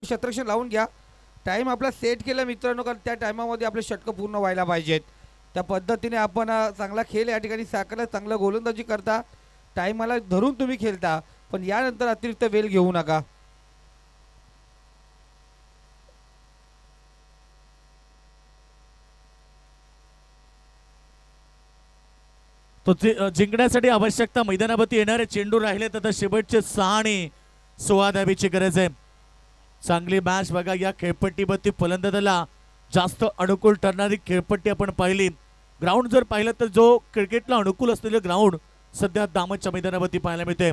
शतरक्षण लावून घ्या. टाइम आपला सेट केला मित्रांनो, कारण त्या टायमामध्ये आपले षटकं पूर्ण व्हायला पाहिजेत. त्या पद्धतीने आपण चांगला खेळ या ठिकाणी साकारला. चांगलं गोलंदाजी करता. टायमाला धरून तुम्ही खेळता, पण यानंतर अतिरिक्त वेळ घेऊ नका. तो जिंकण्यासाठी आवश्यकता मैदानावरती येणारे चेंडू राहिलेत. आता शेवटचे 6 आणि 16 धावेची गरज आहे. चांगली मॅच बघा. या खेळपट्टीवरती फलंदाजाला जास्त अनुकूल ठरणारी खेळपट्टी आपण पाहिली. ग्राउंड जर पाहिलं तर जो क्रिकेटला अनुकूल असलेलं ग्राउंड सध्या दामतच्या मैदानावरती पाहायला मिळते.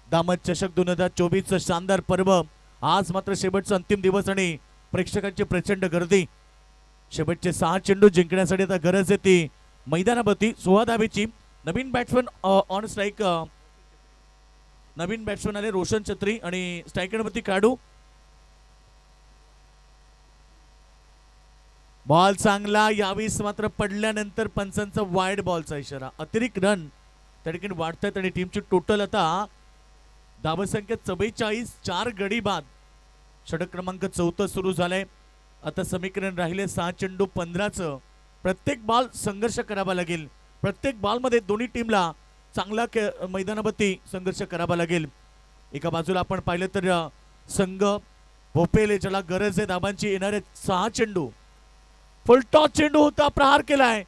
दामत चषक 2024 शानदार पर्व. आज मात्र शेवटचा अंतिम दिवस आणि प्रेक्षकांची प्रचंड गर्दी. शेवटचे 6 चेंडू जिंकण्यासाठी आता गरज आहे ती मैदानावरती 16 धावेची. नवीन बॅट्समन ऑन स्ट्राईक, नवीन बॅट्समन आले रोशन छत्री आणि स्ट्रायकरवरती काढू. बॉल चांगला. यावेळेस मात्र पडल्यानंतर पंचांचा वाईड बॉलचा इशारा. अतिरिक्त रन त्या ठिकाणी वाढतात आणि टीमची टोटल आता धावसंख्या 44. 4 गडी बाद. षटक क्रमांक 14 सुरू झालाय. आता समीकरण राहिले 6 चेंडू 15चं. प्रत्येक बॉल संघर्ष करावा लागेल. प्रत्येक बॉलमध्ये दोन्ही टीमला चांगला मैदानावरती संघर्ष करावा लागेल. एका बाजूला आपण पाहिलं तर संघ भोपेल ज्याला गरज आहे धाबांची. येणारे 6 चेंडू. फुल टॉस चेंडू होता, प्रहार केलाय,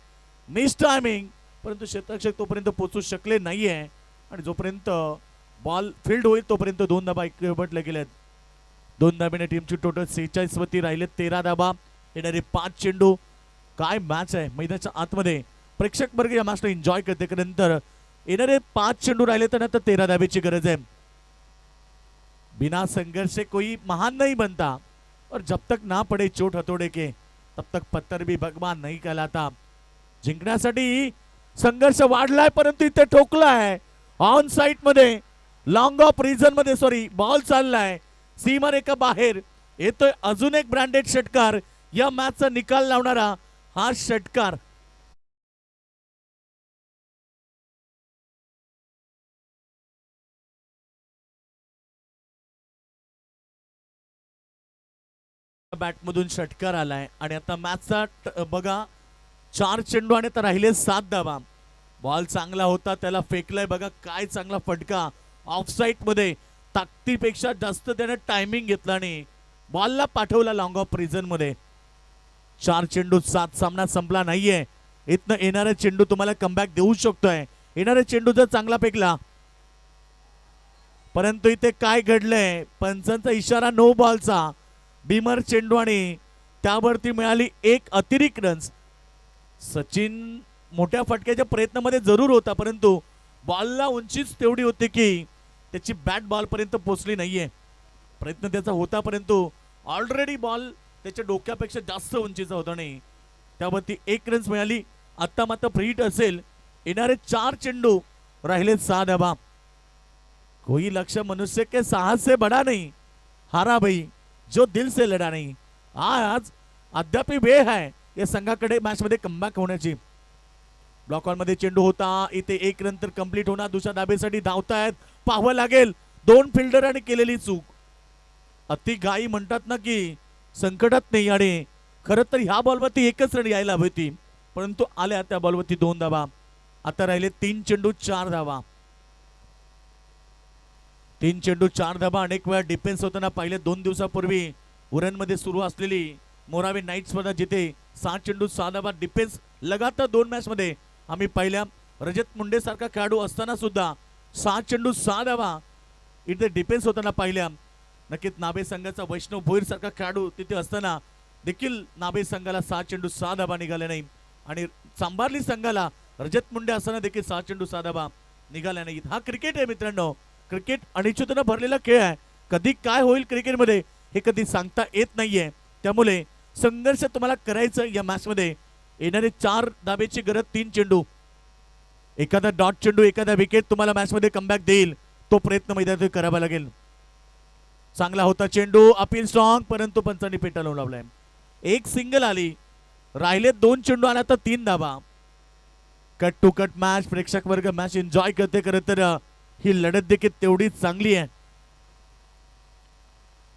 मिस टायमिंग, परंतु क्षेत्ररक्षक तोपर्यंत पोहोचू शकले नाहीये आणि जोपर्यंत बॉल फील्ड होईल तोपर्यंत 2 धाबा एकवटले गेलेत. 2 धाब्याने टीमची टोटल 46 वरती राहिले. 13 धाबा. येणारे 5 चेंडू. काय मॅच आहे मैदानाच्या आतमध्ये. प्रेक्षक वर्ग या मॅचला एन्जॉय करते. नंतर येणारे 5 चेंडू राहिले तर नंतर 13 धाब्याची गरज आहे. बिना संघर्ष कोई महान नहीं बनता और जब तक ना पडे चोट हथोडे के तब तक पत्थर भी भगवान नहीं कहलाता. जिंकण्यासाठी संघर्ष वाढलाय परंतु इथे ठोकलाय. ऑन साइड मध्ये लॉंग ऑफ रिजन मध्ये सॉरी बॉल चाललाय सीमारेखा बाहेर. येतोय अजून एक ब्रँडेड षटकार. या मॅचचा निकाल लावणारा हा षटकार. बॅटमधून षटकार आलाय आणि आता मॅचचा बघा 4 चेंडू आणि आता राहिले 7 धावा. बॉल चांगला होता, त्याला फेकलाय बघा. काय चांगला फटका. ऑफसाईड मध्ये ताकदीपेक्षा जास्त त्याने टायमिंग घेतला आणि बॉलला पाठवला लॉंग ऑफ रिजन मध्ये. 4 चेंडू 7. सामना संपला नाहीये. इथनं येणारा चेंडू तुम्हाला कमबॅक देऊ शकतोय. येणारा चेंडू जर चांगला फेकला, परंतु इथे काय घडलंय. पंचांचा इशारा नो बॉलचा. बीमर चेंडू आणि त्यावरती मिळाली 1 अतिरिक्त रन्स. सचिन मोठ्या फटक्याच्या प्रयत्नामध्ये जरूर होता परंतु बॉलला उंचीच तेवढी होती की त्याची बॅट बॉल पर्यंत पोहोचली नाहीये. प्रयत्न त्याचा होता परंतु ऑलरेडी बॉल त्याच्या डोक्यापेक्षा जास्त उंचीचा होता नाही. त्यावरती 1 रन्स मिळाली. आता मात्र फ्री हिट असेल. येणारे 4 चेंडू राहिले 6 धावा. कोई लक्ष्य मनुष्य के साहस से बड़ा नहीं, हारा भाई जो दिल से लढा नाही. आज अद्याप वेळ आहे या संघाकडे मॅच मध्ये कमबॅक होण्याची. ब्लॉक ऑन मध्ये चेंडू होता. इथे 1 रन तर कंप्लीट होणार. दुसऱ्या धाब्यासाठी धावतायत. पाहावं लागेल 2 फिल्डरांनी केलेली चूक. अति घाई म्हणतात ना की संकटात नाही आणि खरं तर ह्या बॉलवरती 1च रन यायला हवी होती परंतु आल्या त्या बॉलवरती 2 धावा. आता राहिले 3 चेंडू 4 धावा. 3 चेंडू 4 धाबा. अनेक वेळा डिफेन्स होताना पाहिले 2 दिवसापूर्वी उरणमध्ये सुरू असलेली मोरावे नाईट स्पर्धा जिथे 7 चेंडू 6 धाबा डिफेन्स लगातार 2 मॅच मध्ये आम्ही पाहिल्या. रजत मुंडे सारखा खेळाडू असताना सुद्धा 7 चेंडू 6 धाबा इथे डिफेन्स होताना पाहिल्या. नक्कीच नाभे संघाचा वैष्णव भोईर सारखा खेळाडू तिथे असताना देखील नाभे संघाला 7 चेंडू 6 धाबा निघाले नाही आणि सांभारली संघाला रजत मुंडे असताना देखील 7 चेंडू 6 धाबा निघाल्या नाहीत. हा क्रिकेट आहे मित्रांनो. क्रिकेट अनिश्चिततेने भरलेला खेळ आहे. कधी काय होईल क्रिकेटमध्ये हे कधी सांगता येत नाहीये. त्यामुळे संघर्ष तुम्हाला करायचं या मॅच मध्ये. येणारे 4 धाब्याची गरज. 3 चेंडू. एखादा डॉट चेंडू एखादा विकेट तुम्हाला मॅच मध्ये कमबॅक देईल तो प्रयत्न मैदानात करावा लागेल. चांगला होता चेंडू. अपील स्ट्रॉंग परंतु पंचांनी पेटाळून लावलाय. 1 सिंगल आली. राहिले 2 चेंडू आला तर 3 धाबा. Cut to cut match. प्रेक्षक वर्ग मॅच एन्जॉय करते. खरं तर ही लढत देखील तेवढीच चांगली आहे.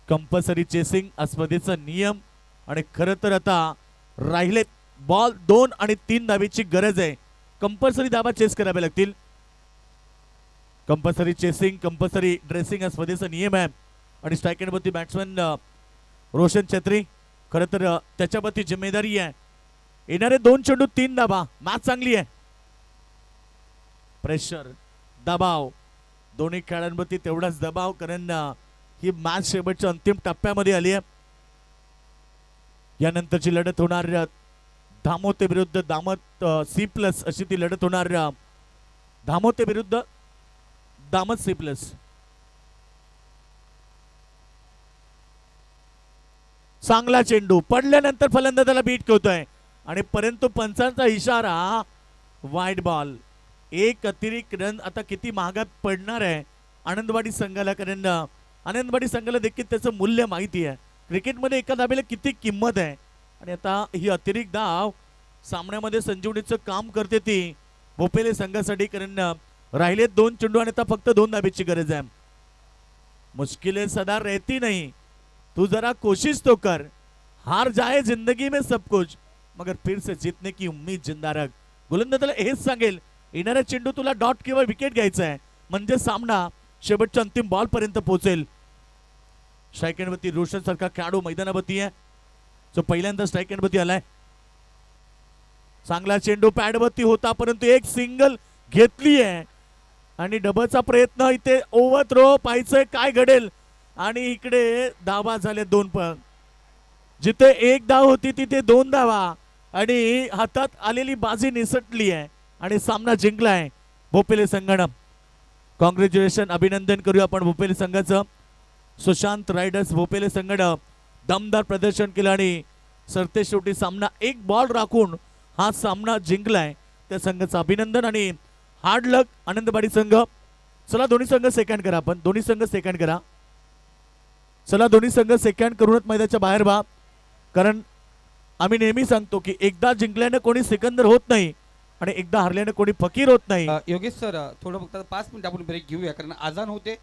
कंपल्सरी चेसिंग स्पर्धेचा नियम आणि खरं तर आता राहिले बॉल 2 आणि 3 धाबीची गरज आहे. कंपल्सरी धाबा चेस करावे लागतील. कंपल्सरी चेसिंग कंपल्सरी ड्रेसिंग स्पर्धेचा नियम आहे आणि स्ट्रायकरवरती बॅट्समन रोशन छत्री. खरं तर त्याच्यावरती जिम्मेदारी आहे. येणारे 2 चेंडू 3 धाबा. मॅच चांगली आहे. प्रेशर दबाव दोन्ही खेळाडूंवरती तेवढाच दबाव कारण ही मॅच शेवटच्या अंतिम टप्प्यामध्ये आली आहे. यानंतरची लढत होणार धामोते विरुद्ध दामत C+ अशी ती लढत होणार. धामोते विरुद्ध दामत C+. चांगला चेंडू पडल्यानंतर फलंदाजाला बीट करतोय आणि परंतु पंचांचा इशारा वाईड बॉल. एक अतिरिक्त रन आता किती महागात पडणार आहे आनंदवाडी संघाला, कारण आनंदवाडी संघाला देखील त्याचं मूल्य माहिती आहे. क्रिकेटमध्ये एका धावेला किती किंमत आहे आणि आता ही अतिरिक्त धाव सामन्यामध्ये संजीवनीचं काम करते ती भोपेले संघासाठी, कारण राहिले 2 चेंडू आणि आता फक्त 2 धावेची गरज आहे. मुश्किलें सदा रहती नहीं, तू जरा कोशिश तो कर, हार जाए जिंदगी में सब कुछ मगर फिर से जीतने की उम्मीद जिंदा रख. गोलंदाजाला हेच सांगेल, येणारा चेंडू तुला डॉट किंवा विकेट घ्यायचा आहे म्हणजे सामना शेवटच्या अंतिम बॉल पर्यंत पोहोचेल. स्ट्राईक एंडवरती रोशन सारखा खेळाडू मैदानावरती आहे जो पहिल्यांदा स्ट्राईक एंडवरती आलाय. चांगला चेंडू पॅडवरती होता परंतु एक सिंगल घेतली आहे आणि डबलचा प्रयत्न. इथे ओव्हर थ्रो पाहायचंय काय घडेल आणि इकडे धावा झाले 2 पण. जिथे 1 धाव होती तिथे 2 धावा आणि हातात आलेली बाजी निसटली आहे आणि सामना जिंकलाय भोपेले संघानं. कॉंग्रॅच्युलेशन, अभिनंदन करूया आपण भोपेले संघाचं. सुशांत रायडर्स भोपेले संघानं दमदार प्रदर्शन केलं आणि सरतेशेवटी सामना 1 बॉल राखून हा सामना जिंकलाय. त्या संघाचं अभिनंदन आणि हार्ड लक आनंदवाडी संघ. चला दोन्ही संघ सेकंड करा, आपण दोन्ही संघ सेकंड करा. चला दोन्ही संघ सेकंड करूनच मैदानाच्या बाहेर व्हा, कारण आम्ही नेहमी सांगतो की एकदा जिंकल्याने कोणी सिकंदर होत नाही आणि एकदा हरल्याने कोणी फकीर होत नाही. योगेश सर, थोडं फक्त 5 मिनिट आपण ब्रेक घेऊया कारण आजान होते.